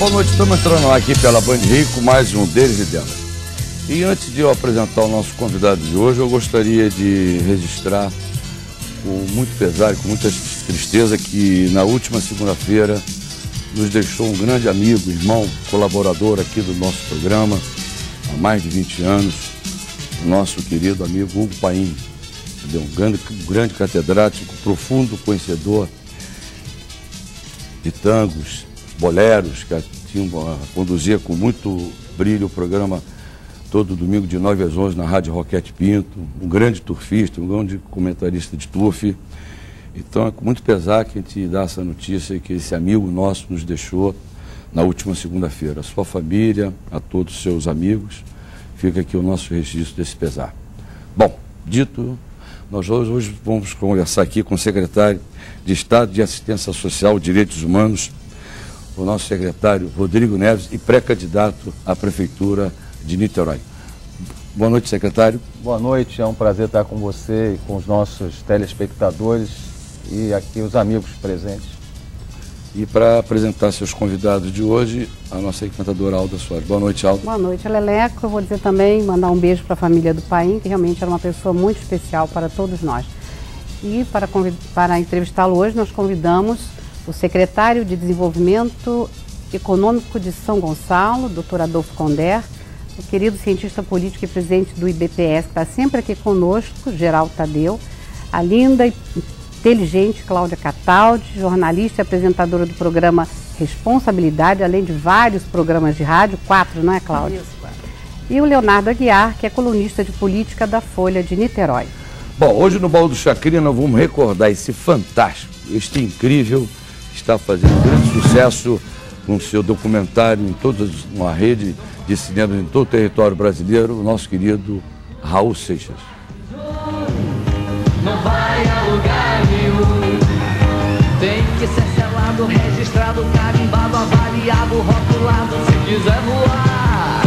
Boa noite, estamos entrando aqui pela Band Rio com mais um Deles e Delas. E antes de eu apresentar o nosso convidado de hoje, eu gostaria de registrar com muito pesar e com muita tristeza que na última segunda-feira nos deixou um grande amigo, irmão, colaborador aqui do nosso programa há mais de 20 anos, o nosso querido amigo Hugo Paim, um grande catedrático, profundo conhecedor de tangos, boleros, que conduzia com muito brilho o programa todo domingo de 9 às 11 na Rádio Roquete Pinto, um grande turfista, um grande comentarista de turf. Então é com muito pesar que a gente dá essa notícia que esse amigo nosso nos deixou na última segunda-feira. A sua família, a todos os seus amigos, fica aqui o nosso registro desse pesar. Bom, dito, nós hoje vamos conversar aqui com o secretário de Estado de Assistência Social e Direitos Humanos, o nosso secretário Rodrigo Neves, e pré-candidato à Prefeitura de Niterói. Boa noite, secretário. Boa noite, é um prazer estar com você e com os nossos telespectadores e aqui os amigos presentes. E para apresentar seus convidados de hoje, a nossa encantadora Alda Soares. Boa noite, Alda. Boa noite, Leleco. Eu vou dizer também, mandar um beijo para a família do Paim, que realmente era uma pessoa muito especial para todos nós. E para entrevistá-lo hoje, nós convidamos o secretário de Desenvolvimento Econômico de São Gonçalo, Dr. Adolfo Conder, o querido cientista político e presidente do IBPS, que está sempre aqui conosco, Geraldo Tadeu, a linda e inteligente Cláudia Cataldi, jornalista e apresentadora do programa Responsabilidade, além de vários programas de rádio, 4, não é, Cláudia? Isso, 4. E o Leonardo Aguiar, que é colunista de política da Folha de Niterói. Bom, hoje no Baú do Chacrinha nós vamos recordar esse fantástico, este incrível, está fazendo grande sucesso com seu documentário em toda uma rede de cinemas em todo o território brasileiro, o nosso querido Raul Seixas. Não vai a lugar nenhum, tem que ser selado, registrado, carimbado, avaliado, rotulado, se quiser voar.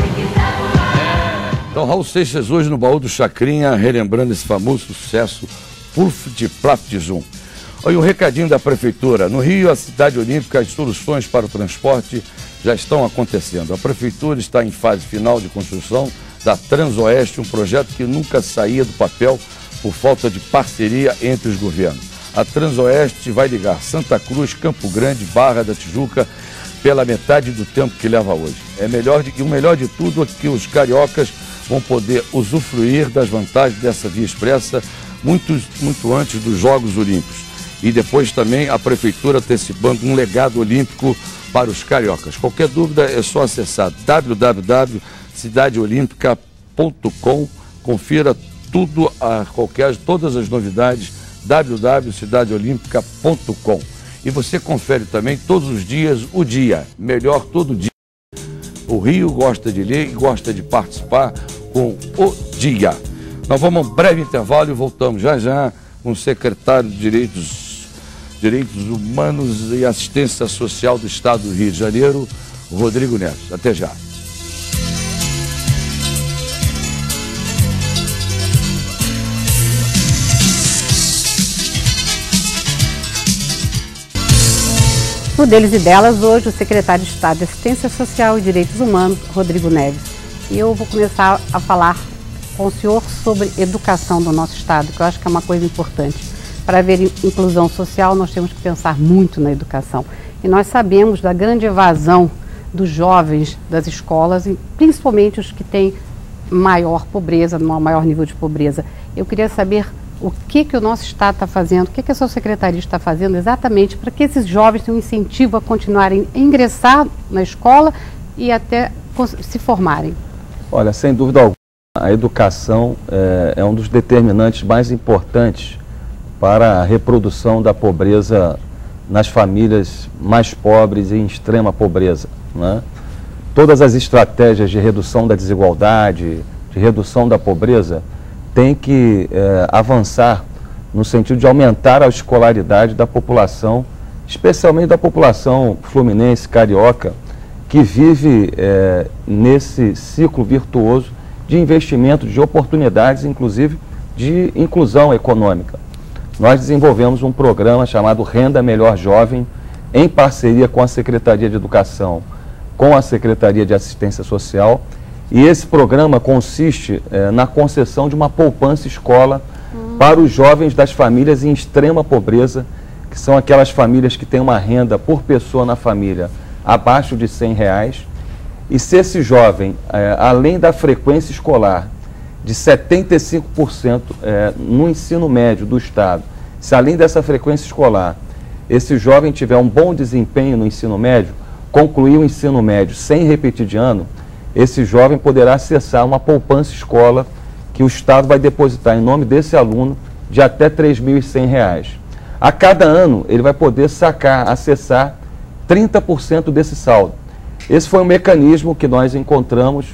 Então, Raul Seixas hoje no Baú do Chacrinha, relembrando esse famoso sucesso Puf de Plaptizum. Olha um recadinho da Prefeitura. No Rio, a Cidade Olímpica, as soluções para o transporte já estão acontecendo. A Prefeitura está em fase final de construção da Transoeste, um projeto que nunca saía do papel por falta de parceria entre os governos. A Transoeste vai ligar Santa Cruz, Campo Grande, Barra da Tijuca pela metade do tempo que leva hoje. E o melhor de tudo é que os cariocas vão poder usufruir das vantagens dessa via expressa muito antes dos Jogos Olímpicos. E depois também a Prefeitura antecipando um legado olímpico para os cariocas. Qualquer dúvida é só acessar www.cidadeolimpica.com, confira todas as novidades, www.cidadeolimpica.com. E você confere também todos os dias o dia, melhor todo dia. O Rio gosta de ler e gosta de participar com o dia. Nós vamos a um breve intervalo e voltamos já com o secretário de Direitos Humanos e Assistência Social do Estado do Rio de Janeiro, Rodrigo Neves. Até já. No Deles e Delas, hoje, o secretário de Estado de Assistência Social e Direitos Humanos, Rodrigo Neves. E eu vou começar a falar com o senhor sobre educação do nosso Estado, que eu acho que é uma coisa importante. Para haver inclusão social, nós temos que pensar muito na educação. E nós sabemos da grande evasão dos jovens das escolas, e principalmente os que têm maior pobreza, maior nível de pobreza. Eu queria saber o que o nosso Estado está fazendo, o que a sua secretaria está fazendo exatamente para que esses jovens tenham um incentivo a continuarem a ingressar na escola e até se formarem. Olha, sem dúvida alguma, a educação é um dos determinantes mais importantes para a reprodução da pobreza nas famílias mais pobres e em extrema pobreza, né? Todas as estratégias de redução da desigualdade, de redução da pobreza, têm que avançar no sentido de aumentar a escolaridade da população, especialmente da população fluminense, carioca, que vive nesse ciclo virtuoso de investimento, de oportunidades, inclusive de inclusão econômica. Nós desenvolvemos um programa chamado Renda Melhor Jovem, em parceria com a Secretaria de Educação com a Secretaria de Assistência Social, e esse programa consiste na concessão de uma poupança escola para os jovens das famílias em extrema pobreza, que são aquelas famílias que têm uma renda por pessoa na família abaixo de R$100, e se esse jovem, além da frequência escolar de 75% no ensino médio do Estado, se além dessa frequência escolar, esse jovem tiver um bom desempenho no ensino médio, concluir o ensino médio sem repetir de ano, esse jovem poderá acessar uma poupança escola que o Estado vai depositar em nome desse aluno de até R$3.100. A cada ano, ele vai poder acessar 30% desse saldo. Esse foi um mecanismo que nós encontramos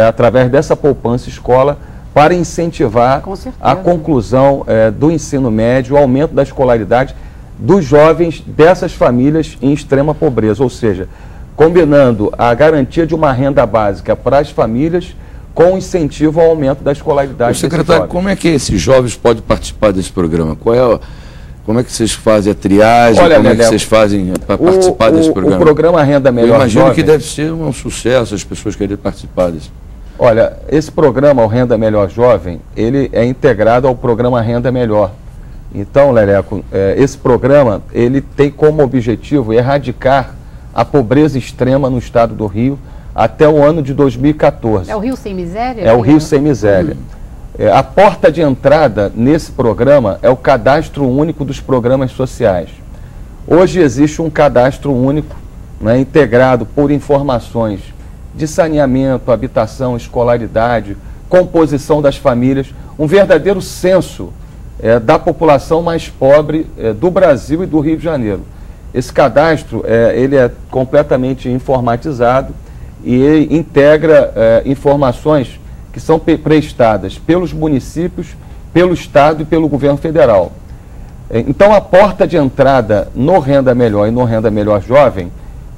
através dessa poupança escola para incentivar a conclusão do ensino médio, o aumento da escolaridade dos jovens dessas famílias em extrema pobreza, ou seja, combinando a garantia de uma renda básica para as famílias com incentivo ao aumento da escolaridade. Secretário, como é que esses jovens podem participar desse programa? Como é que vocês fazem a triagem? Como é que vocês fazem para participar desse programa? O programa Renda Melhor Jovem... Eu imagino que deve ser um sucesso as pessoas querem participar disso. Olha, esse programa, o Renda Melhor Jovem, ele é integrado ao programa Renda Melhor. Então, Leleco, esse programa, ele tem como objetivo erradicar a pobreza extrema no estado do Rio até o ano de 2014. É o Rio Sem Miséria? É o Rio Sem Miséria. A porta de entrada nesse programa é o cadastro único dos programas sociais. Hoje existe um cadastro único, né, integrado por informações de saneamento, habitação, escolaridade, composição das famílias, um verdadeiro censo da população mais pobre do Brasil e do Rio de Janeiro. Esse cadastro ele é completamente informatizado e integra informações que são prestadas pelos municípios, pelo Estado e pelo governo federal. Então, a porta de entrada no Renda Melhor e no Renda Melhor Jovem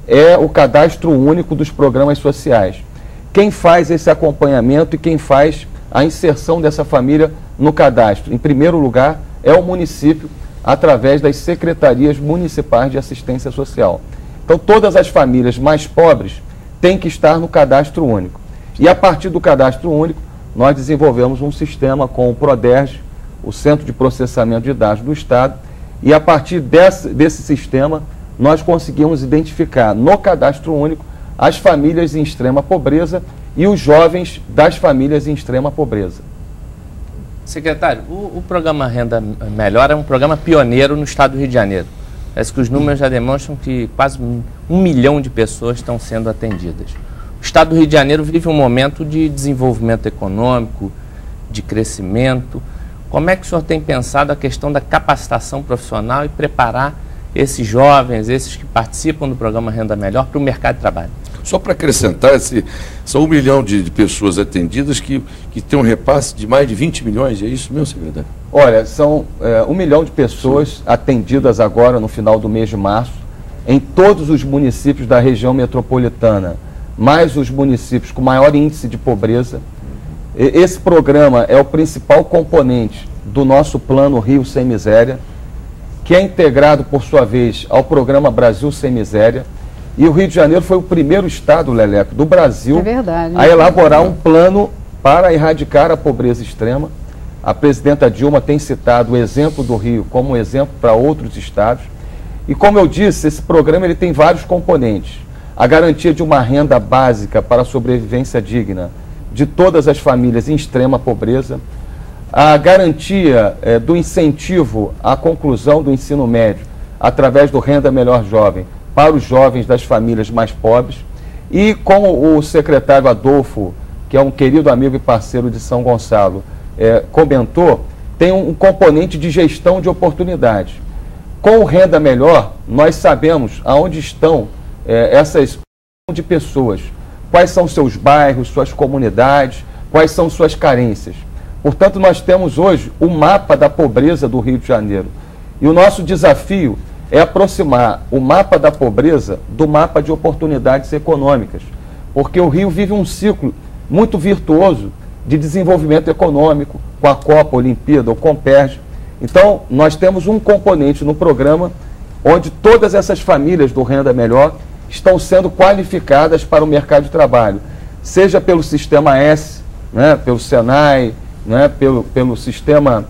é o cadastro único dos programas sociais. Quem faz esse acompanhamento e quem faz a inserção dessa família no cadastro, em primeiro lugar, é o município, através das secretarias municipais de assistência social. Então, todas as famílias mais pobres têm que estar no cadastro único. E a partir do cadastro único, nós desenvolvemos um sistema com o PRODERJ, o Centro de Processamento de Dados do Estado, e a partir desse sistema, nós conseguimos identificar no cadastro único as famílias em extrema pobreza e os jovens das famílias em extrema pobreza. Secretário, o programa Renda Melhor é um programa pioneiro no estado do Rio de Janeiro. Parece que os números já demonstram que quase 1 milhão de pessoas estão sendo atendidas. O estado do Rio de Janeiro vive um momento de desenvolvimento econômico, de crescimento. Como é que o senhor tem pensado a questão da capacitação profissional e preparar esses jovens, esses que participam do programa Renda Melhor, para o mercado de trabalho? Só para acrescentar, são 1 milhão de pessoas atendidas que têm um repasse de mais de 20 milhões, é isso mesmo, secretário? Olha, são 1 milhão de pessoas atendidas agora no final do mês de março, em todos os municípios da região metropolitana, mais os municípios com maior índice de pobreza. Esse programa é o principal componente do nosso plano Rio Sem Miséria, que é integrado, por sua vez, ao programa Brasil Sem Miséria. E o Rio de Janeiro foi o primeiro estado, Leleco, do Brasil a elaborar um plano para erradicar a pobreza extrema. A presidenta Dilma tem citado o exemplo do Rio como um exemplo para outros estados. E como eu disse, esse programa ele tem vários componentes. A garantia de uma renda básica para a sobrevivência digna de todas as famílias em extrema pobreza, a garantia do incentivo à conclusão do ensino médio através do Renda Melhor Jovem para os jovens das famílias mais pobres, e como o secretário Adolfo, que é um querido amigo e parceiro de São Gonçalo, comentou, tem um componente de gestão de oportunidades. Com o Renda Melhor, nós sabemos aonde estão essas de pessoas, quais são seus bairros, suas comunidades, quais são suas carências. Portanto, nós temos hoje o mapa da pobreza do Rio de Janeiro. E o nosso desafio é aproximar o mapa da pobreza do mapa de oportunidades econômicas, porque o Rio vive um ciclo muito virtuoso de desenvolvimento econômico, com a Copa, a Olimpíada, o Comperj. Então, nós temos um componente no programa onde todas essas famílias do Renda Melhor, estão sendo qualificadas para o mercado de trabalho, seja pelo Sistema S, né, pelo Senai, né, pelo sistema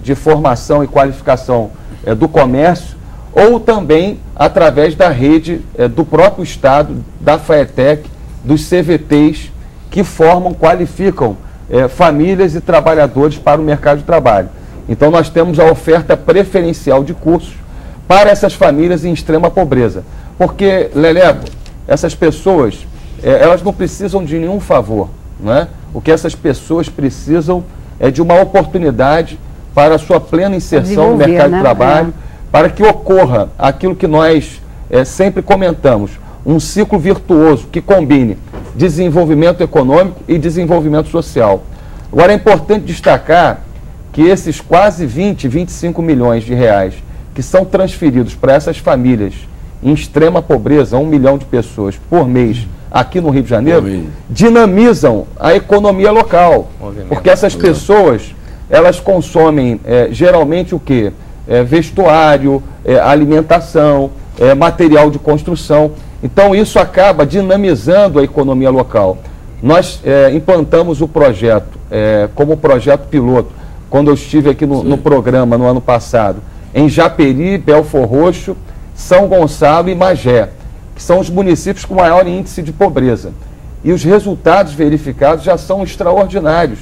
de formação e qualificação do comércio, ou também através da rede do próprio Estado, da FAETEC, dos CVTs, que formam, qualificam famílias e trabalhadores para o mercado de trabalho. Então nós temos a oferta preferencial de cursos para essas famílias em extrema pobreza. Porque, Lelego, essas pessoas, elas não precisam de nenhum favor, né? O que essas pessoas precisam é de uma oportunidade para a sua plena inserção no mercado de trabalho, para que ocorra aquilo que nós sempre comentamos, um ciclo virtuoso que combine desenvolvimento econômico e desenvolvimento social. Agora é importante destacar que esses quase 25 milhões de reais que são transferidos para essas famílias em extrema pobreza, 1 milhão de pessoas por mês aqui no Rio de Janeiro, dinamizam a economia local. Porque essas pessoas, elas consomem geralmente o quê? Vestuário, alimentação, material de construção. Então isso acaba dinamizando a economia local. Nós implantamos o projeto como projeto piloto, quando eu estive aqui no programa no ano passado, em Japeri, Belfor Roxo, São Gonçalo e Magé, que são os municípios com maior índice de pobreza. E os resultados verificados já são extraordinários,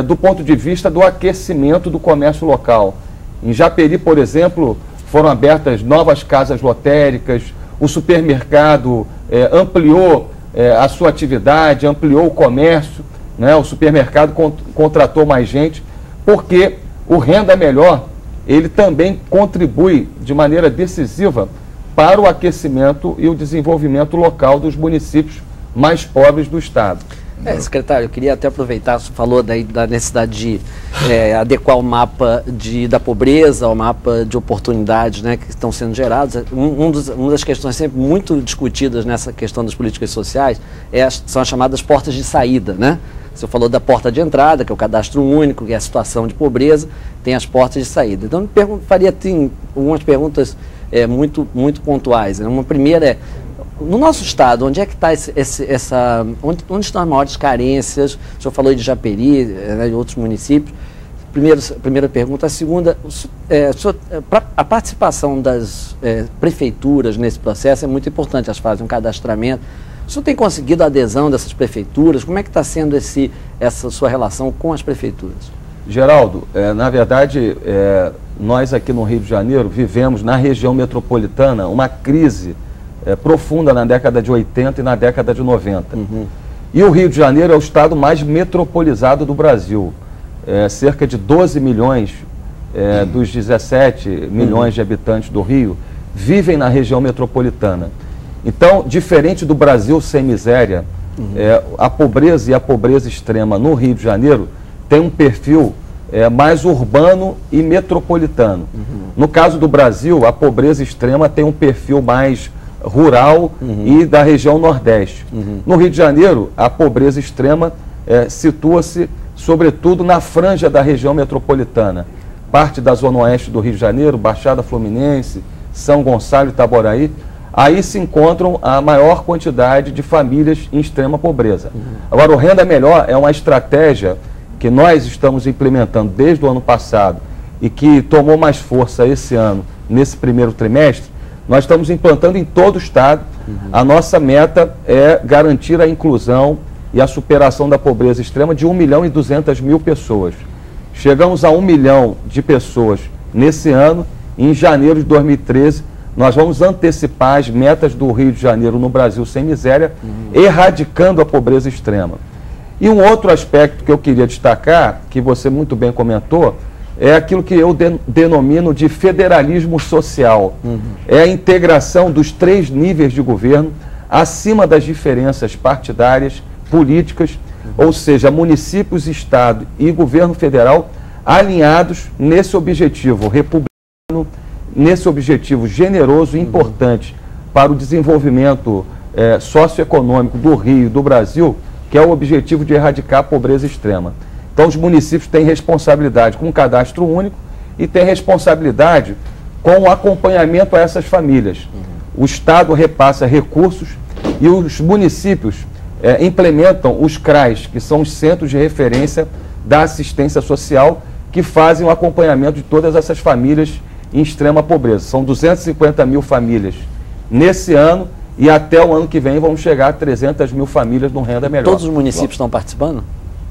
do ponto de vista do aquecimento do comércio local. Em Japeri, por exemplo, foram abertas novas casas lotéricas, o supermercado ampliou a sua atividade, ampliou o comércio, né? O supermercado contratou mais gente, porque o Renda Melhor, ele também contribui de maneira decisiva para o aquecimento e o desenvolvimento local dos municípios mais pobres do Estado. Secretário, eu queria até aproveitar, você falou da necessidade de adequar o mapa da pobreza ao mapa de oportunidades, né, que estão sendo gerados. Uma das questões sempre muito discutidas nessa questão das políticas sociais são as chamadas portas de saída, né? Você falou da porta de entrada, que é o cadastro único, que é a situação de pobreza, tem as portas de saída. Então, eu faria algumas perguntas muito pontuais, né? Uma primeira no nosso estado, onde é que está onde estão as maiores carências? O senhor falou de Japeri, né, de outros municípios. Primeira pergunta. A segunda, a participação das prefeituras nesse processo é muito importante, elas fazem um cadastramento. O senhor tem conseguido a adesão dessas prefeituras? Como é que está sendo essa sua relação com as prefeituras? Geraldo, na verdade, nós aqui no Rio de Janeiro vivemos na região metropolitana uma crise profunda na década de 80 e na década de 90. Uhum. E o Rio de Janeiro é o estado mais metropolizado do Brasil. Cerca de 12 milhões dos 17 milhões de habitantes do Rio vivem na região metropolitana. Então, diferente do Brasil sem miséria, a pobreza e a pobreza extrema no Rio de Janeiro tem um perfil mais urbano e metropolitano. Uhum. No caso do Brasil, a pobreza extrema tem um perfil mais rural e da região Nordeste. Uhum. No Rio de Janeiro, a pobreza extrema situa-se sobretudo na franja da região metropolitana. Parte da zona oeste do Rio de Janeiro, Baixada Fluminense, São Gonçalo e Itaboraí, aí se encontram a maior quantidade de famílias em extrema pobreza. Uhum. Agora, o Renda Melhor é uma estratégia que nós estamos implementando desde o ano passado e que tomou mais força esse ano, nesse primeiro trimestre. Nós estamos implantando em todo o estado. Uhum. A nossa meta é garantir a inclusão e a superação da pobreza extrema de 1.200.000 pessoas. Chegamos a 1 milhão de pessoas nesse ano e em janeiro de 2013 nós vamos antecipar as metas do Rio de Janeiro no Brasil sem miséria, erradicando a pobreza extrema. E um outro aspecto que eu queria destacar, que você muito bem comentou, é aquilo que eu denomino de federalismo social. Uhum. É a integração dos 3 níveis de governo acima das diferenças partidárias, políticas, ou seja, municípios, Estado e governo federal alinhados nesse objetivo republicano, nesse objetivo generoso e importante para o desenvolvimento socioeconômico do Rio e do Brasil, que é o objetivo de erradicar a pobreza extrema. Então, os municípios têm responsabilidade com o cadastro único e têm responsabilidade com o acompanhamento a essas famílias. o Estado repassa recursos e os municípios implementam os CRAs, que são os Centros de Referência da Assistência Social, que fazem o acompanhamento de todas essas famílias em extrema pobreza. São 250 mil famílias nesse ano e até o ano que vem vamos chegar a 300 mil famílias no Renda Melhor. Todos os municípios estão participando?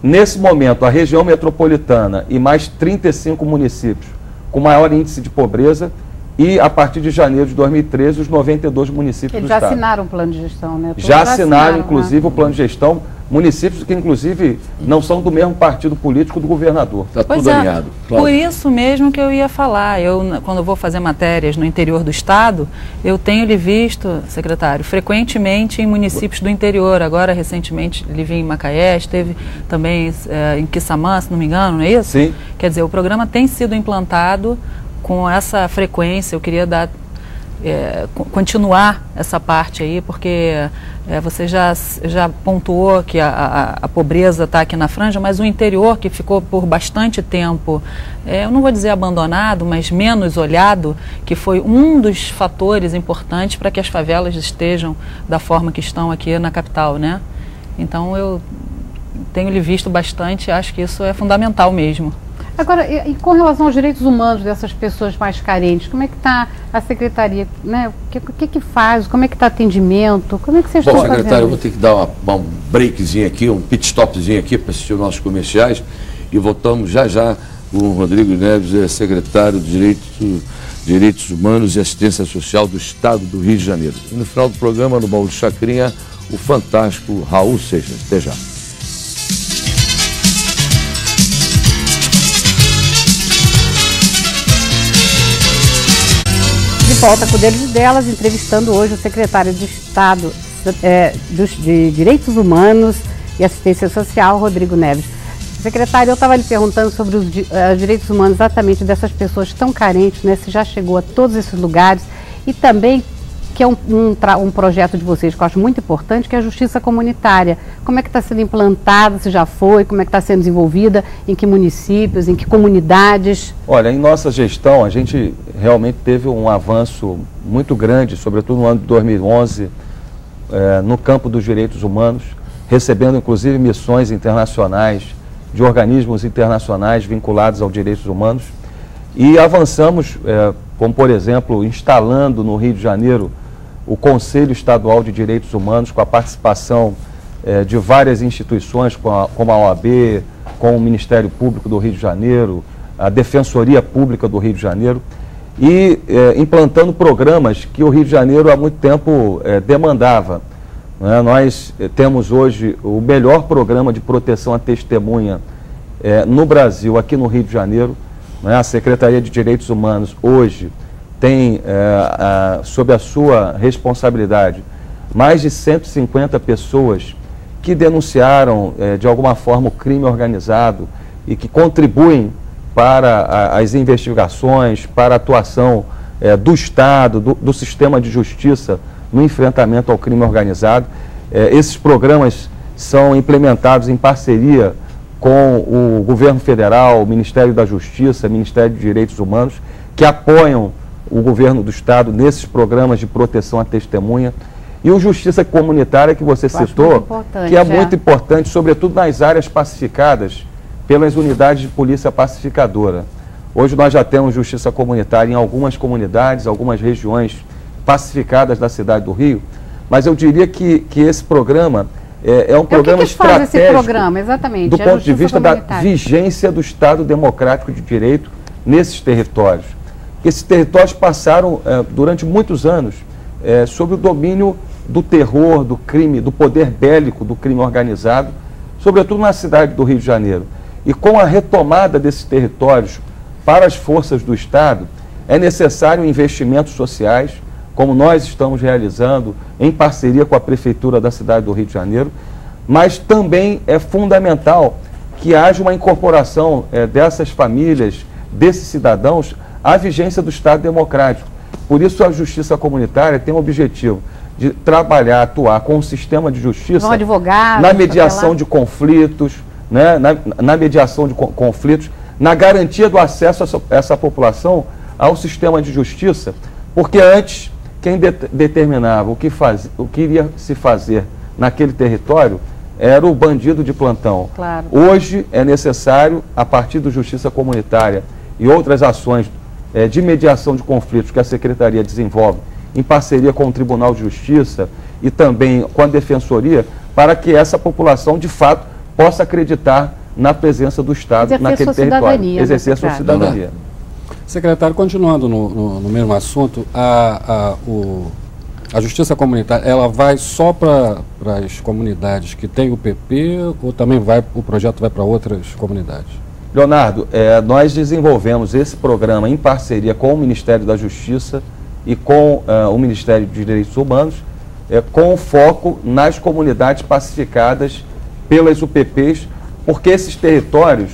Nesse momento, a região metropolitana e mais 35 municípios com maior índice de pobreza e, a partir de janeiro de 2013, os 92 municípios do Estado. Eles já assinaram o plano de gestão, né? Já assinaram, inclusive, o plano de gestão, municípios que, inclusive, não são do mesmo partido político do governador. Está tudo alinhado. Por isso mesmo que eu ia falar. Quando eu vou fazer matérias no interior do Estado, eu tenho lhe visto, secretário, frequentemente em municípios do interior. Agora, recentemente, ele vinha em Macaé, esteve também em Quissamã, se não me engano, não é isso? Sim. Quer dizer, o programa tem sido implantado com essa frequência. Eu queria continuar essa parte aí, porque você já pontuou que a pobreza está aqui na franja, mas o interior, que ficou por bastante tempo, eu não vou dizer abandonado, mas menos olhado, que foi um dos fatores importantes para que as favelas estejam da forma que estão aqui na capital, né? Então eu tenho lhe visto bastante, acho que isso é fundamental mesmo. Agora, e com relação aos direitos humanos dessas pessoas mais carentes, como é que está a Secretaria, né? O que faz, como é que está o atendimento, como é que vocês estão fazendo? Bom, secretário, eu vou ter que dar um breakzinho aqui, um pit stopzinho aqui para assistir os nossos comerciais e voltamos já com o Rodrigo Neves, secretário de Direitos Humanos e Assistência Social do Estado do Rio de Janeiro. E no final do programa, no Baú do Chacrinha, o fantástico Raul Seixas. Até já. De volta com o Deles e Delas, entrevistando hoje o secretário de Estado de Direitos Humanos e Assistência Social, Rodrigo Neves. Secretário, eu estava lhe perguntando sobre os direitos humanos exatamente dessas pessoas tão carentes, né? Se já chegou a todos esses lugares e também que é um projeto de vocês que eu acho muito importante, que é a justiça comunitária. Como é que está sendo implantada, se já foi, como é que está sendo desenvolvida, em que municípios, em que comunidades? Olha, em nossa gestão, a gente realmente teve um avanço muito grande, sobretudo no ano de 2011, no campo dos direitos humanos, recebendo inclusive missões internacionais, de organismos internacionais vinculados aos direitos humanos, e avançamos, como por exemplo, instalando no Rio de Janeiro o Conselho Estadual de Direitos Humanos, com a participação de várias instituições, como a OAB, com o Ministério Público do Rio de Janeiro, a Defensoria Pública do Rio de Janeiro, e implantando programas que o Rio de Janeiro há muito tempo demandava. Né? Nós temos hoje o melhor programa de proteção à testemunha no Brasil, aqui no Rio de Janeiro. Né? A Secretaria de Direitos Humanos hoje tem, sob a sua responsabilidade, mais de 150 pessoas que denunciaram de alguma forma o crime organizado e que contribuem para as investigações, para a atuação do Estado, do sistema de justiça no enfrentamento ao crime organizado. Esses programas são implementados em parceria com o Governo Federal, o Ministério da Justiça, o Ministério de Direitos Humanos, que apoiam o Governo do Estado nesses programas de proteção à testemunha. E o Justiça Comunitária, que você citou, que é muito importante, sobretudo nas áreas pacificadas pelas unidades de polícia pacificadora. Hoje nós já temos Justiça Comunitária em algumas comunidades, algumas regiões pacificadas da cidade do Rio, mas eu diria que esse programa é um programa estratégico faz esse programa, exatamente, do ponto de vista da vigência do Estado Democrático de Direito nesses territórios. Esses territórios passaram, durante muitos anos, sob o domínio do terror, do crime, do poder bélico, do crime organizado, sobretudo na cidade do Rio de Janeiro. E com a retomada desses territórios para as forças do Estado, é necessário investimentos sociais, como nós estamos realizando em parceria com a Prefeitura da cidade do Rio de Janeiro, mas também é fundamental que haja uma incorporação dessas famílias, desses cidadãos, à vigência do Estado Democrático. Por isso a Justiça Comunitária tem o objetivo de trabalhar, atuar com o sistema de justiça na mediação de conflitos, né, na mediação de conflitos, na garantia do acesso a essa população ao sistema de justiça, porque antes quem determinava o que iria se fazer naquele território era o bandido de plantão. Claro. Hoje é necessário, a partir do Justiça Comunitária e outras ações de mediação de conflitos que a Secretaria desenvolve em parceria com o Tribunal de Justiça e também com a Defensoria, para que essa população, de fato, possa acreditar na presença do Estado naquele território. Exercer sua cidadania. Secretário, continuando no mesmo assunto, a Justiça Comunitária, ela vai só para as comunidades que têm o PP ou também o projeto vai para outras comunidades? Leonardo, nós desenvolvemos esse programa em parceria com o Ministério da Justiça e com o Ministério dos Direitos Humanos, com foco nas comunidades pacificadas pelas UPPs, porque esses territórios,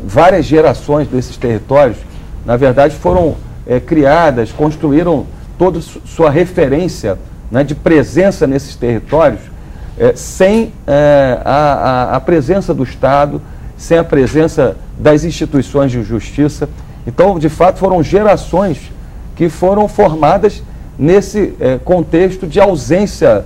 várias gerações desses territórios, na verdade foram criadas, construíram toda sua referência, né, de presença nesses territórios, sem a presença do Estado, sem a presença das instituições de justiça. Então, de fato, foram gerações que foram formadas nesse contexto de ausência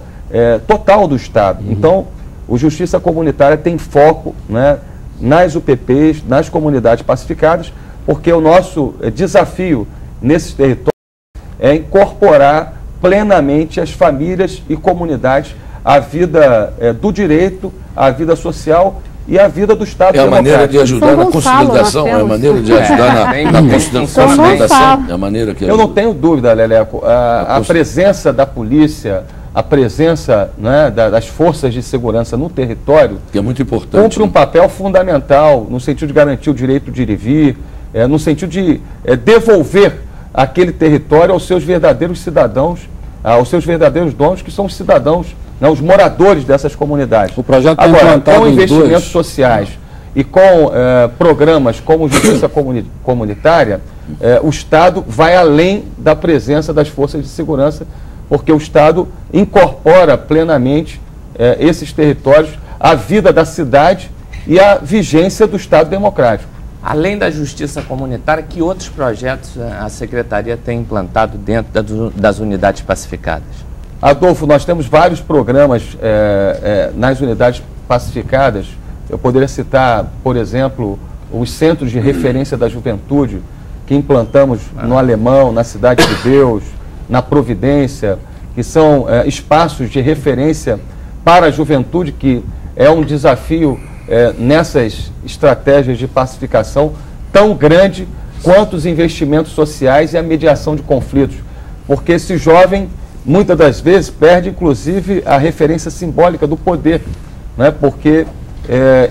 total do Estado. Então, o Justiça Comunitária tem foco, né, nas UPPs, nas comunidades pacificadas, porque o nosso desafio nesses territórios é incorporar plenamente as famílias e comunidades à vida do direito, à vida social e à vida do Estado democrático. É a maneira de ajudar na consolidação, é a maneira de ajudar na consolidação, é a maneira que... Eu não tenho dúvida, Leleco, a presença da polícia, a presença, né, das forças de segurança no território, que é muito importante, cumpre um papel fundamental no sentido de garantir o direito de ir e vir, no sentido de devolver aquele território aos seus verdadeiros cidadãos, aos seus verdadeiros donos, que são os cidadãos, né, os moradores dessas comunidades. O projeto agora, com investimentos sociais e com programas como Justiça Comunitária, o Estado vai além da presença das forças de segurança, porque o Estado incorpora plenamente esses territórios à vida da cidade e à vigência do Estado democrático. Além da Justiça Comunitária, que outros projetos a Secretaria tem implantado dentro das unidades pacificadas? Adolfo, nós temos vários programas nas unidades pacificadas. Eu poderia citar, por exemplo, os Centros de Referência da Juventude, que implantamos no Alemão, na Cidade de Deus, na Providência, que são espaços de referência para a juventude, que é um desafio nessas estratégias de pacificação tão grande quanto os investimentos sociais e a mediação de conflitos. Porque esse jovem, muitas das vezes, perde inclusive a referência simbólica do poder, né? Porque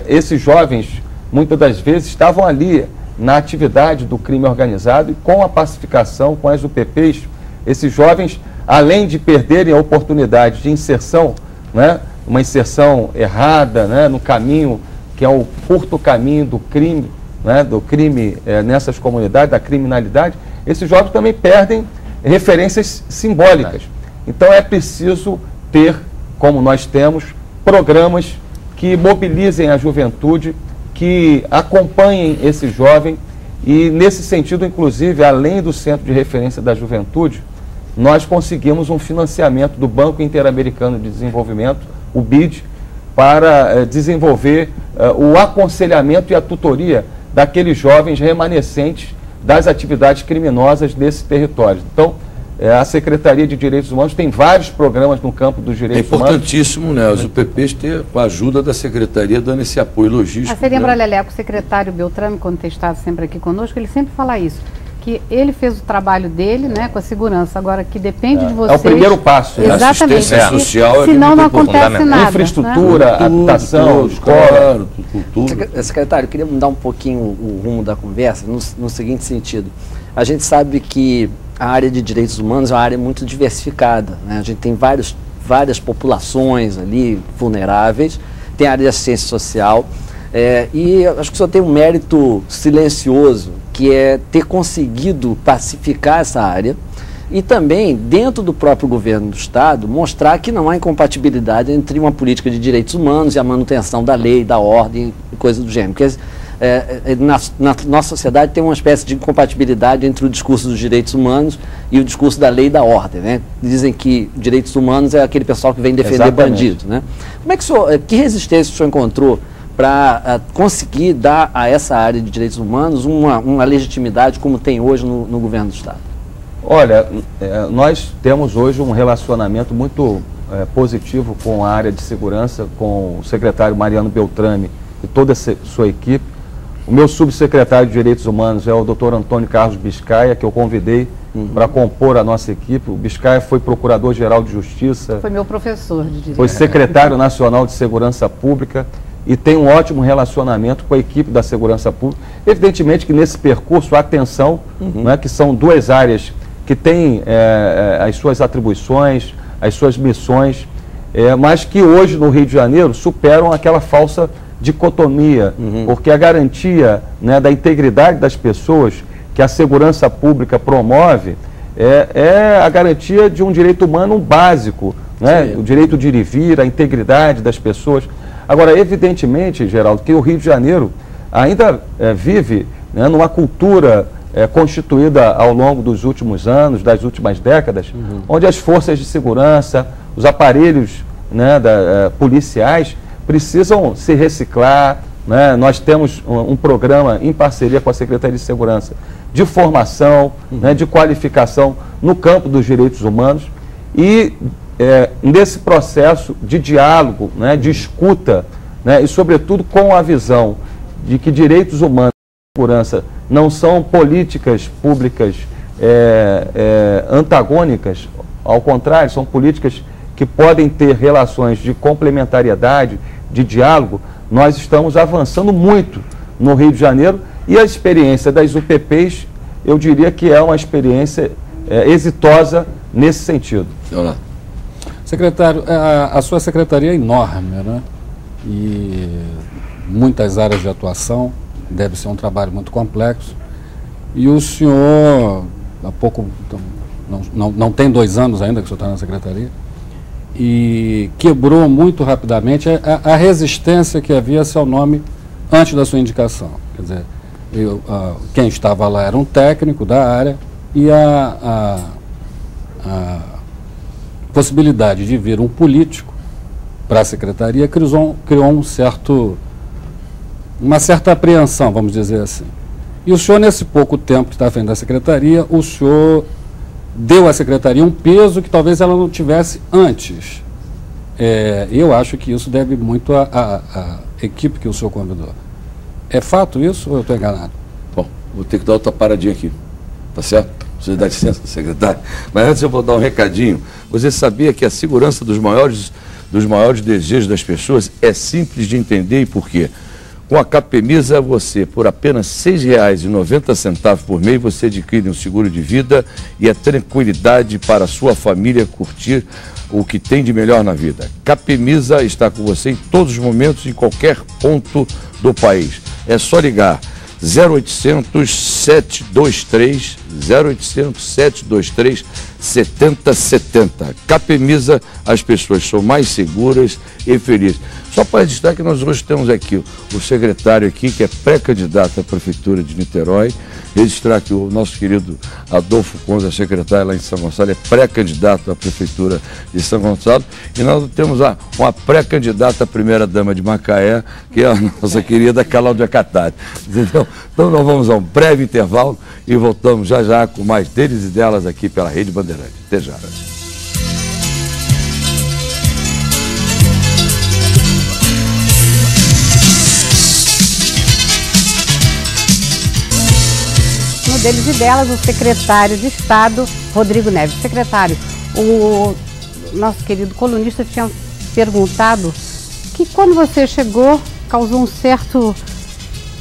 esses jovens, muitas das vezes, estavam ali na atividade do crime organizado e com a pacificação, com as UPPs, esses jovens, além de perderem a oportunidade de inserção, né, uma inserção errada, né, no caminho que é o curto caminho do crime, né, nessas comunidades, da criminalidade, esses jovens também perdem referências simbólicas. Então é preciso ter, como nós temos, programas que mobilizem a juventude, que acompanhem esse jovem e, nesse sentido, inclusive, além do Centro de Referência da Juventude, nós conseguimos um financiamento do Banco Interamericano de Desenvolvimento, o BID, para desenvolver o aconselhamento e a tutoria daqueles jovens remanescentes das atividades criminosas desses territórios. Então, a Secretaria de Direitos Humanos tem vários programas no campo dos direitos humanos. É importantíssimo, né, as UPPs ter a ajuda da Secretaria dando esse apoio logístico. Você lembra, Leleco, o secretário Beltrame, quando tem estado sempre aqui conosco, ele sempre fala isso, que ele fez o trabalho dele, né, com a segurança, agora que depende de vocês. É o primeiro passo. Exatamente. A assistência social senão não acontece nada. Infraestrutura, né? habitação, escola, cultura. Secretário, eu queria mudar um pouquinho o rumo da conversa no seguinte sentido. A gente sabe que a área de direitos humanos é uma área muito diversificada, né? A gente tem várias populações ali vulneráveis, tem a área de assistência social, e acho que só tem um mérito silencioso, que é ter conseguido pacificar essa área e também, dentro do próprio governo do Estado, mostrar que não há incompatibilidade entre uma política de direitos humanos e a manutenção da lei, da ordem e coisas do gênero. Porque na nossa sociedade tem uma espécie de incompatibilidade entre o discurso dos direitos humanos e o discurso da lei e da ordem, né? Dizem que direitos humanos é aquele pessoal que vem defender bandido, né? Como é que que resistência o senhor encontrou para conseguir dar a essa área de direitos humanos uma legitimidade como tem hoje no governo do Estado? Olha, nós temos hoje um relacionamento muito positivo com a área de segurança, com o secretário Mariano Beltrame e toda a sua equipe. O meu subsecretário de Direitos Humanos é o Dr. Antônio Carlos Biscaia, que eu convidei para compor a nossa equipe. O Biscaia foi Procurador-Geral de Justiça. Foi meu professor de Direito. Foi Secretário Nacional de Segurança Pública e tem um ótimo relacionamento com a equipe da Segurança Pública. Evidentemente que nesse percurso há tensão, né, que são duas áreas que têm as suas atribuições, as suas missões, mas que hoje no Rio de Janeiro superam aquela falsa dicotomia, porque a garantia, né, da integridade das pessoas que a segurança pública promove é a garantia de um direito humano básico, né, o direito de ir e vir, a integridade das pessoas. Agora, evidentemente, Geraldo, que o Rio de Janeiro ainda vive, né, numa cultura constituída ao longo dos últimos anos, das últimas décadas, onde as forças de segurança, os aparelhos, né, policiais precisam se reciclar, né? Nós temos um programa em parceria com a Secretaria de Segurança de formação, né, de qualificação no campo dos direitos humanos e nesse processo de diálogo, né, de escuta, né, e sobretudo com a visão de que direitos humanos e segurança não são políticas públicas antagônicas, ao contrário, são políticas que podem ter relações de complementariedade, de diálogo. Nós estamos avançando muito no Rio de Janeiro e a experiência das UPPs, eu diria que é uma experiência exitosa nesse sentido. Secretário, a sua secretaria é enorme, né? E muitas áreas de atuação, deve ser um trabalho muito complexo. E o senhor, há pouco, não tem 2 anos ainda que o senhor está na secretaria, e quebrou muito rapidamente a resistência que havia a seu nome antes da sua indicação. Quer dizer, quem estava lá era um técnico da área e a possibilidade de vir um político para a secretaria criou uma certa apreensão, vamos dizer assim. E o senhor, nesse pouco tempo que está à frente da secretaria, o senhor deu à secretaria um peso que talvez ela não tivesse antes. Eu acho que isso deve muito à equipe que o senhor convidou. É fato isso ou eu estou enganado? Bom, vou ter que dar outra paradinha aqui, tá certo? Você dá licença, secretário? Mas antes eu vou dar um recadinho. Você sabia que a segurança dos maiores desejos das pessoas é simples de entender e por quê? Com a Capemisa, você, por apenas R$ 6,90 por mês, você adquire um seguro de vida e a tranquilidade para a sua família curtir o que tem de melhor na vida. Capemisa está com você em todos os momentos, em qualquer ponto do país. É só ligar 0800 723 7070. Capemisa, as pessoas são mais seguras e felizes. Só para registrar que nós hoje temos aqui o secretário aqui, que é pré-candidato à Prefeitura de Niterói. Registrar que o nosso querido Adolfo Conza, secretário lá em São Gonçalo, é pré-candidato à Prefeitura de São Gonçalo. E nós temos uma pré-candidata à primeira-dama de Macaé, que é a nossa querida Cláudia Catari. Entendeu? Então nós vamos a um breve intervalo e voltamos já já com mais deles e delas aqui pela Rede Bandeirante. Até já. No deles e delas, o secretário de Estado, Rodrigo Neves. Secretário, o nosso querido colunista tinha perguntado que quando você chegou, causou um certo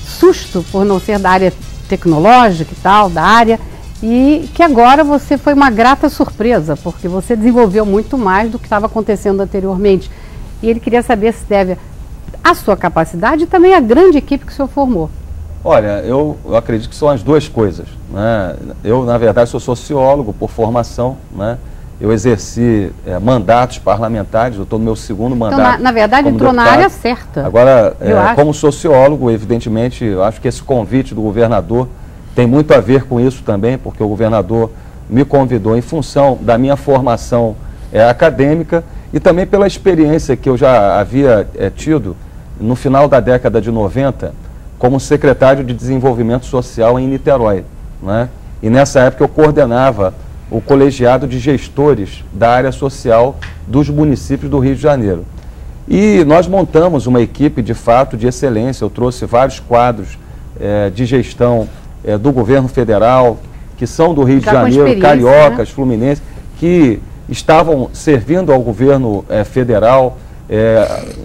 susto por não ser da área tecnológica e tal, da área, e que agora você foi uma grata surpresa, porque você desenvolveu muito mais do que estava acontecendo anteriormente. E ele queria saber se deve à sua capacidade e também à grande equipe que o senhor formou. Olha, eu acredito que são as duas coisas, né? Eu, na verdade, sou sociólogo por formação, né? eu exerci mandatos parlamentares, eu estou no meu segundo mandato. Então, na verdade, entrou na área certa. Agora, como sociólogo, evidentemente, eu acho que esse convite do governador tem muito a ver com isso também, porque o governador me convidou em função da minha formação acadêmica e também pela experiência que eu já havia tido no final da década de 90 como secretário de Desenvolvimento Social em Niterói, né? E nessa época eu coordenava o colegiado de gestores da área social dos municípios do Rio de Janeiro. E nós montamos uma equipe, de fato, de excelência. Eu trouxe vários quadros de gestão do governo federal, que são do Rio de Janeiro, cariocas, né? Fluminenses, que estavam servindo ao governo federal.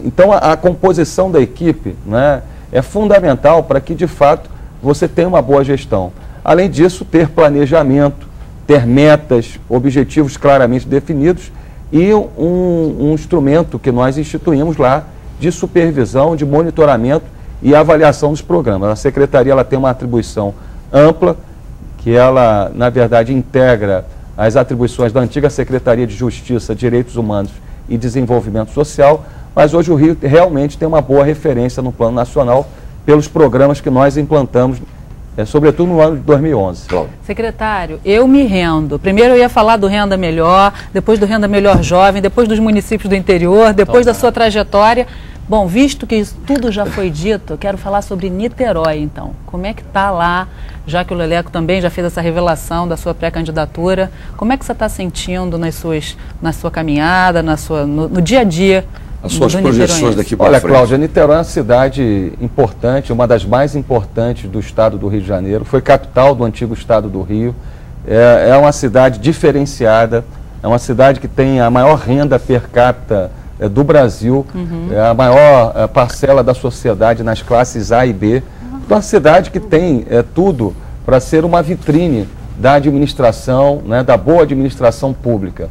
Então, a composição da equipe, né, é fundamental para que, de fato, você tenha uma boa gestão. Além disso, ter planejamento, ter metas, objetivos claramente definidos e um instrumento que nós instituímos lá de supervisão, de monitoramento e avaliação dos programas. A Secretaria ela tem uma atribuição ampla, que ela, na verdade, integra as atribuições da antiga Secretaria de Justiça, Direitos Humanos e Desenvolvimento Social, mas hoje o Rio realmente tem uma boa referência no plano nacional pelos programas que nós implantamos, sobretudo no ano de 2011. Secretário, eu me rendo. Primeiro eu ia falar do Renda Melhor, depois do Renda Melhor Jovem, depois dos municípios do interior, depois da sua trajetória. Bom, visto que isso tudo já foi dito, eu quero falar sobre Niterói, então. Como é que está lá, já que o Leleco também já fez essa revelação da sua pré-candidatura, como é que você está sentindo na sua caminhada, no dia a dia? As suas projeções daqui para frente. Olha, Cláudia, Niterói é uma cidade importante, uma das mais importantes do estado do Rio de Janeiro, foi capital do antigo estado do Rio, é uma cidade diferenciada, é uma cidade que tem a maior renda per capita do Brasil, é a maior parcela da sociedade nas classes A e B, uma cidade que tem tudo para ser uma vitrine da administração, né, da boa administração pública.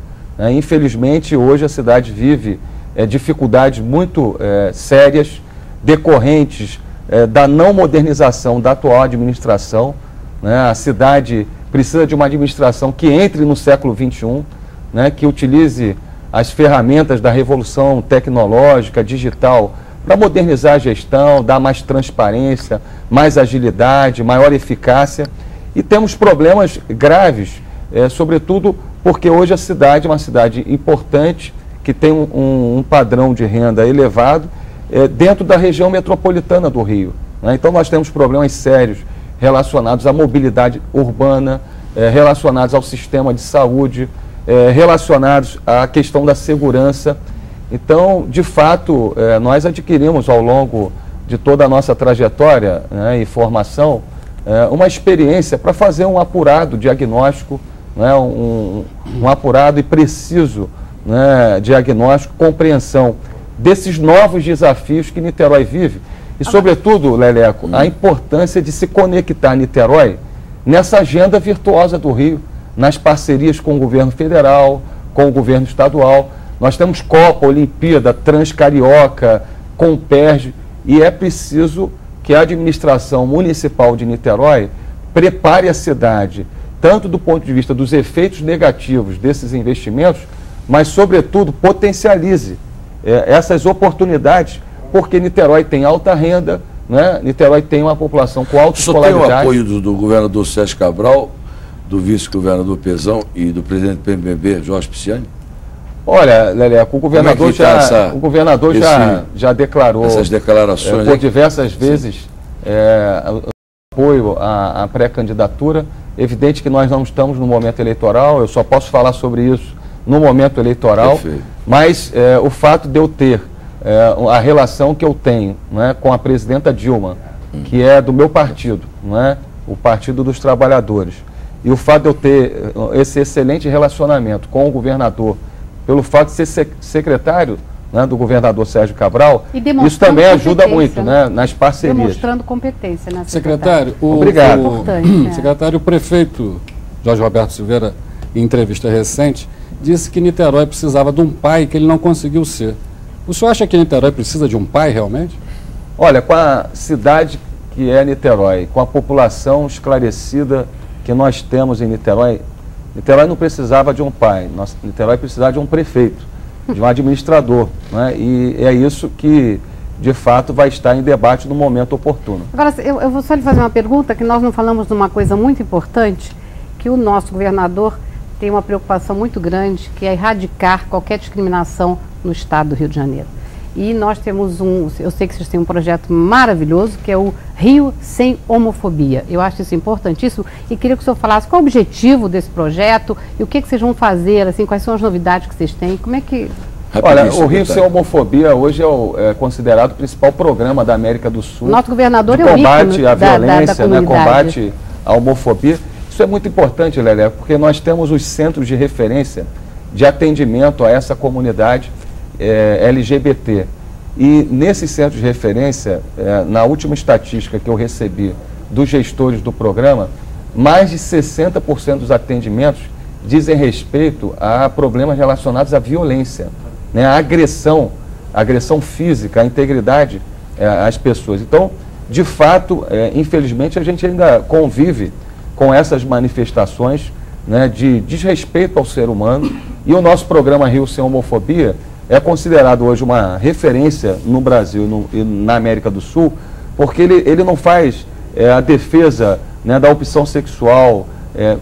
Infelizmente, hoje a cidade vive dificuldades muito sérias, decorrentes da não modernização da atual administração, né? A cidade precisa de uma administração que entre no século XXI, né? Que utilize as ferramentas da revolução tecnológica, digital, para modernizar a gestão, dar mais transparência, mais agilidade, maior eficácia. E temos problemas graves, sobretudo porque hoje a cidade é uma cidade importante, que tem um padrão de renda elevado dentro da região metropolitana do Rio, né? Então nós temos problemas sérios relacionados à mobilidade urbana, relacionados ao sistema de saúde, relacionados à questão da segurança. Então, de fato, nós adquirimos ao longo de toda a nossa trajetória, né, e formação, uma experiência para fazer um apurado diagnóstico, né, um apurado e preciso, né, diagnóstico, compreensão desses novos desafios que Niterói vive e, sobretudo, Leleco, a importância de se conectar Niterói nessa agenda virtuosa do Rio, nas parcerias com o governo federal, com o governo estadual. Nós temos Copa, Olimpíada, Transcarioca, Comperj, e é preciso que a administração municipal de Niterói prepare a cidade, tanto do ponto de vista dos efeitos negativos desses investimentos, mas, sobretudo, potencialize essas oportunidades, porque Niterói tem alta renda, né? Niterói tem uma população com alta escolaridade. Só tem o apoio do governador Sérgio Cabral, do vice-governador Pezão e do presidente do PMB, Jorge Pisciani? Olha, Leleco, o governador já declarou essas declarações, por diversas vezes apoio à pré-candidatura. Evidente que nós não estamos no momento eleitoral, eu só posso falar sobre isso no momento eleitoral. Perfeito. Mas o fato de eu ter a relação que eu tenho, né, com a presidenta Dilma, que é do meu partido, né, o Partido dos Trabalhadores, e o fato de eu ter esse excelente relacionamento com o governador, pelo fato de ser secretário, né, do governador Sérgio Cabral, isso também ajuda muito, né, nas parcerias. Demonstrando competência, né, secretário? Obrigado. Secretário, o prefeito Jorge Roberto Silveira, em entrevista recente, disse que Niterói precisava de um pai que ele não conseguiu ser. O senhor acha que Niterói precisa de um pai realmente? Olha, com a cidade que é Niterói, com a população esclarecida que nós temos em Niterói, Niterói não precisava de um pai, Niterói precisava de um prefeito, de um administrador, né? E é isso que, de fato, vai estar em debate no momento oportuno. Agora, eu vou só lhe fazer uma pergunta, que nós não falamos de uma coisa muito importante, que o nosso governador tem uma preocupação muito grande, que é erradicar qualquer discriminação no estado do Rio de Janeiro. E nós temos eu sei que vocês têm um projeto maravilhoso, que é o Rio Sem Homofobia. Eu acho isso importantíssimo e queria que o senhor falasse qual é o objetivo desse projeto e o que vocês vão fazer, assim, quais são as novidades que vocês têm, como é que... Olha, o Rio Sem Homofobia hoje é considerado o principal programa da América do Sul. Nosso governador de é o combate à violência, da combate à homofobia. Isso é muito importante, Lélia, porque nós temos os centros de referência de atendimento a essa comunidade LGBT. E nesses centros de referência, na última estatística que eu recebi dos gestores do programa, mais de 60% dos atendimentos dizem respeito a problemas relacionados à violência, né, à agressão física, à integridade às pessoas. Então, de fato, infelizmente, a gente ainda convive com essas manifestações, né, de desrespeito ao ser humano, e o nosso programa Rio Sem Homofobia é considerado hoje uma referência no Brasil e na América do Sul, porque ele não faz a defesa, né, da opção sexual.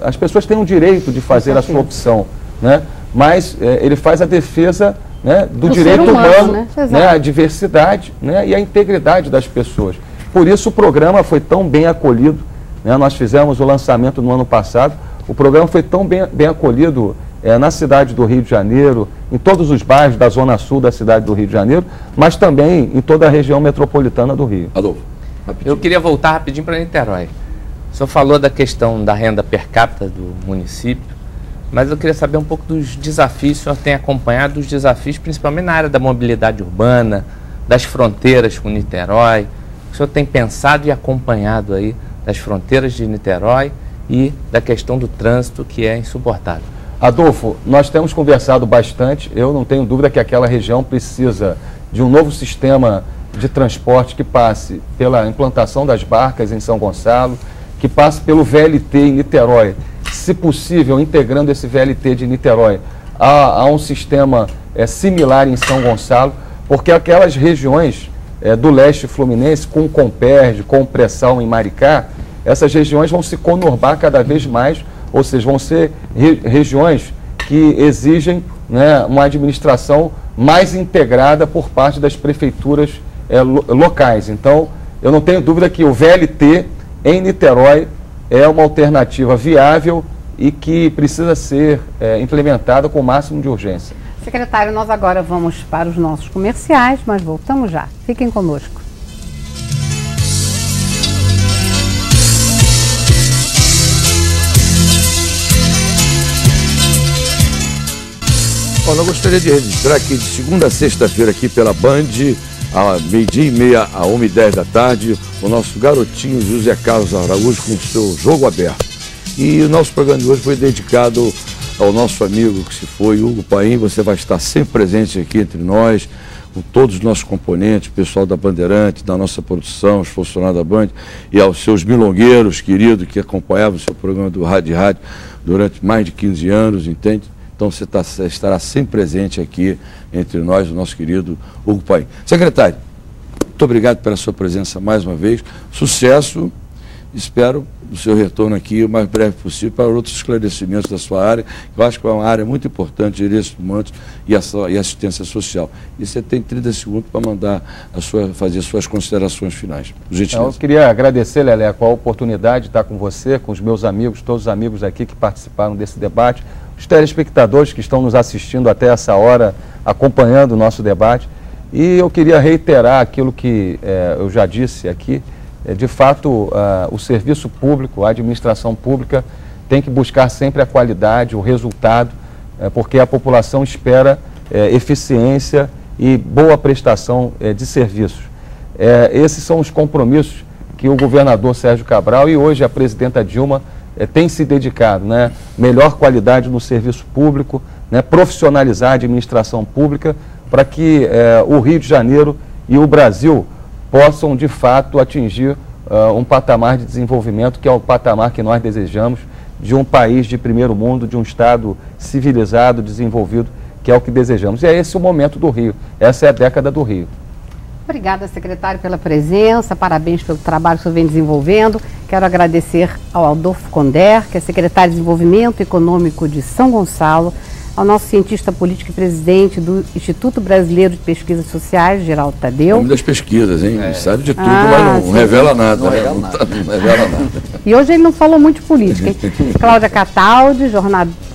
As pessoas têm o direito de fazer a sua opção, né, mas ele faz a defesa, né, do direito humano, né, a diversidade, né, e a integridade das pessoas. Por isso o programa foi tão bem acolhido, né, nós fizemos o lançamento no ano passado, o programa foi tão bem acolhido na cidade do Rio de Janeiro, em todos os bairros da Zona Sul da cidade do Rio de Janeiro, mas também em toda a região metropolitana do Rio. Adolfo, eu queria voltar rapidinho para Niterói. O senhor falou da questão da renda per capita do município, mas eu queria saber um pouco dos desafios, o senhor tem acompanhado os desafios, principalmente na área da mobilidade urbana, das fronteiras com Niterói. O senhor tem pensado e acompanhado aí das fronteiras de Niterói e da questão do trânsito, que é insuportável? Adolfo, nós temos conversado bastante. Eu não tenho dúvida que aquela região precisa de um novo sistema de transporte que passe pela implantação das barcas em São Gonçalo, que passe pelo VLT em Niterói, se possível integrando esse VLT de Niterói a um sistema similar em São Gonçalo, porque aquelas regiões do leste fluminense, com o Comperj, com o Pré-Sal em Maricá, essas regiões vão se conurbar cada vez mais, ou seja, vão ser regiões que exigem, né, uma administração mais integrada por parte das prefeituras locais. Então, eu não tenho dúvida que o VLT em Niterói é uma alternativa viável e que precisa ser implementada com o máximo de urgência. Secretário, nós agora vamos para os nossos comerciais, mas voltamos já. Fiquem conosco. Olha, eu gostaria de registrar aqui de segunda a sexta-feira aqui pela Band, a 12h30 a 1h10 da tarde, o nosso garotinho José Carlos Araújo com o seu Jogo Aberto. E o nosso programa de hoje foi dedicado ao nosso amigo que se foi, Hugo Paim. Você vai estar sempre presente aqui entre nós, com todos os nossos componentes, o pessoal da Bandeirante, da nossa produção, os funcionários da Band, e aos seus milongueiros queridos que acompanhavam o seu programa do Rádio durante mais de 15 anos, entende? Então você estará sempre presente aqui entre nós, o nosso querido Hugo Paim. Secretário, muito obrigado pela sua presença mais uma vez. Sucesso. Espero o seu retorno aqui o mais breve possível para outros esclarecimentos da sua área. Eu acho que é uma área muito importante, direitos humanos e assistência social. E você tem 30 segundos para fazer suas considerações finais. Eu queria agradecer, Leleco, a oportunidade de estar com você, com os meus amigos, todos os amigos aqui que participaram desse debate, os telespectadores que estão nos assistindo até essa hora, acompanhando o nosso debate. E eu queria reiterar aquilo que eu já disse aqui. De fato, o serviço público, a administração pública tem que buscar sempre a qualidade, o resultado, porque a população espera eficiência e boa prestação de serviços. Esses são os compromissos que o governador Sérgio Cabral e hoje a presidenta Dilma tem se dedicado, né? Melhor qualidade no serviço público, né? Profissionalizar a administração pública para que o Rio de Janeiro e o Brasil possam, de fato, atingir um patamar de desenvolvimento que é o patamar que nós desejamos, de um país de primeiro mundo, de um Estado civilizado, desenvolvido, que é o que desejamos. E é esse o momento do Rio, essa é a década do Rio. Obrigada, secretário, pela presença, parabéns pelo trabalho que o senhor vem desenvolvendo. Quero agradecer ao Adolfo Conder, que é secretário de Desenvolvimento Econômico de São Gonçalo, ao nosso cientista político e presidente do Instituto Brasileiro de Pesquisas Sociais, Geraldo Tadeu. Nome das pesquisas, hein? Sabe de tudo, mas não revela nada. Não revela nada. E hoje ele não falou muito de política, hein? Cláudia Cataldi,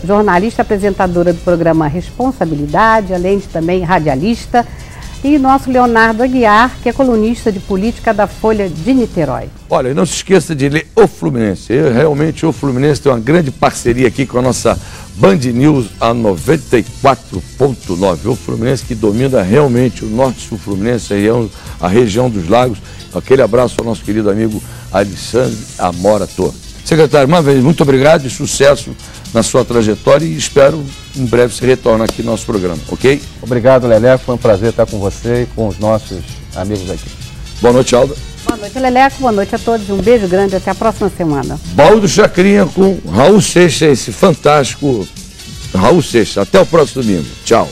jornalista apresentadora do programa Responsabilidade, além de também radialista. E nosso Leonardo Aguiar, que é colunista de política da Folha de Niterói. Olha, e não se esqueça de ler O Fluminense. Realmente o Fluminense tem uma grande parceria aqui com a nossa Band News, a 94.9. O Fluminense que domina realmente o norte-sul Fluminense, a região dos lagos. Aquele abraço ao nosso querido amigo Alexandre Amora Torre. Secretário, uma vez, muito obrigado e sucesso na sua trajetória e espero em breve você retornar aqui no nosso programa, ok? Obrigado, Leleco, foi um prazer estar com você e com os nossos amigos aqui. Boa noite, Alda. Boa noite, Leleco, boa noite a todos, um beijo grande, até a próxima semana. Baú do Chacrinha com Raul Seixas, esse fantástico Raul Seixas. Até o próximo domingo. Tchau.